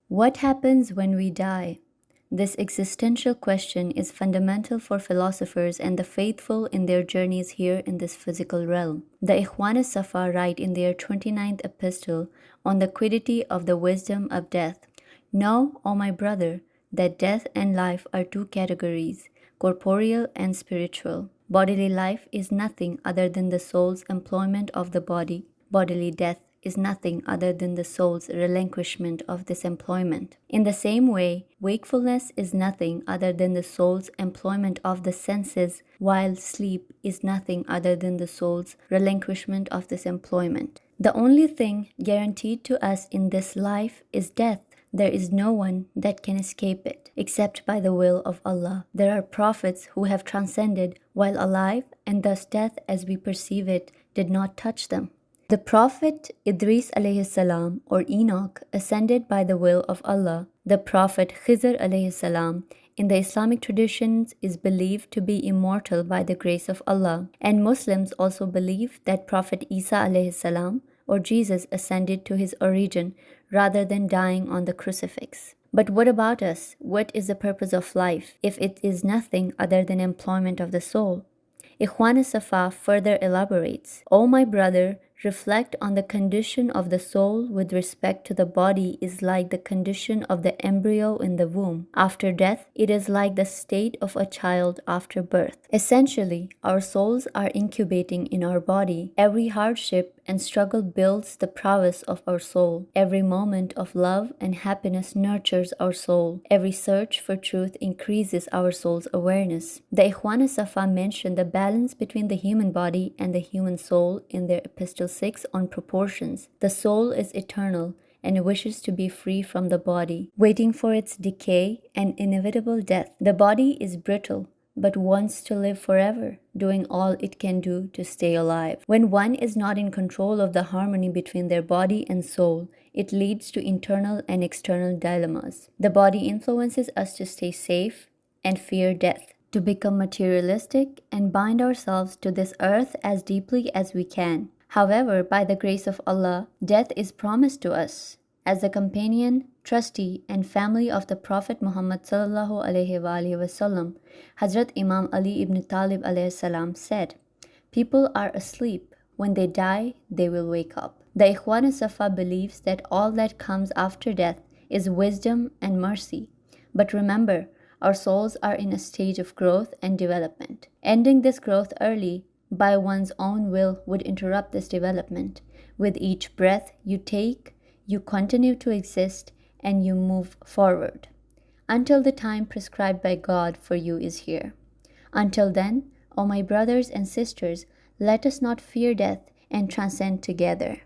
What happens when we die? This existential question is fundamental for philosophers and the faithful in their journeys here in this physical realm. The Ikhwan Al-Safa write in their 29th epistle on the quiddity of the wisdom of death. Know, O my brother, that death and life are two categories, corporeal and spiritual. Bodily life is nothing other than the soul's employment of the body. Bodily death is nothing other than the soul's relinquishment of this employment. In the same way, wakefulness is nothing other than the soul's employment of the senses, while sleep is nothing other than the soul's relinquishment of this employment. The only thing guaranteed to us in this life is death. There is no one that can escape it, except by the will of Allah. There are prophets who have transcended while alive, and thus death as we perceive it did not touch them. The Prophet Idris alayhi salam or Enoch ascended by the will of Allah. The Prophet Khizr alayhi salam in the Islamic traditions is believed to be immortal by the grace of Allah, and Muslims also believe that Prophet Isa alayhi salam or Jesus ascended to his origin rather than dying on the crucifix. But what about us? What is the purpose of life if it is nothing other than employment of the soul? Ikhwan Al-Safa further elaborates, O my brother, reflect on the condition of the soul with respect to the body is like the condition of the embryo in the womb. After death, it is like the state of a child after birth. Essentially, our souls are incubating in our body. Every hardship and struggle builds the prowess of our soul. Every moment of love and happiness nurtures our soul. Every search for truth increases our soul's awareness. The Ikhwan Al-Safa mentioned the balance between the human body and the human soul in their epistle 6 on proportions. The soul is eternal and wishes to be free from the body, waiting for its decay and inevitable death. The body is brittle, but wants to live forever, doing all it can do to stay alive. When one is not in control of the harmony between their body and soul, it leads to internal and external dilemmas. The body influences us to stay safe and fear death, to become materialistic and bind ourselves to this earth as deeply as we can. However, by the grace of Allah, death is promised to us. As the companion, trustee, and family of the Prophet Muhammad sallallahu alaihi wasallam, Hazrat Imam Ali ibn Talib alayhi salam said, "People are asleep. When they die, they will wake up." The Ikhwan Al-Safa believes that all that comes after death is wisdom and mercy. But remember, our souls are in a stage of growth and development. Ending this growth early by one's own will would interrupt this development. With each breath you take, you continue to exist and you move forward until the time prescribed by God for you is here. Until then, O my brothers and sisters, let us not fear death and transcend together.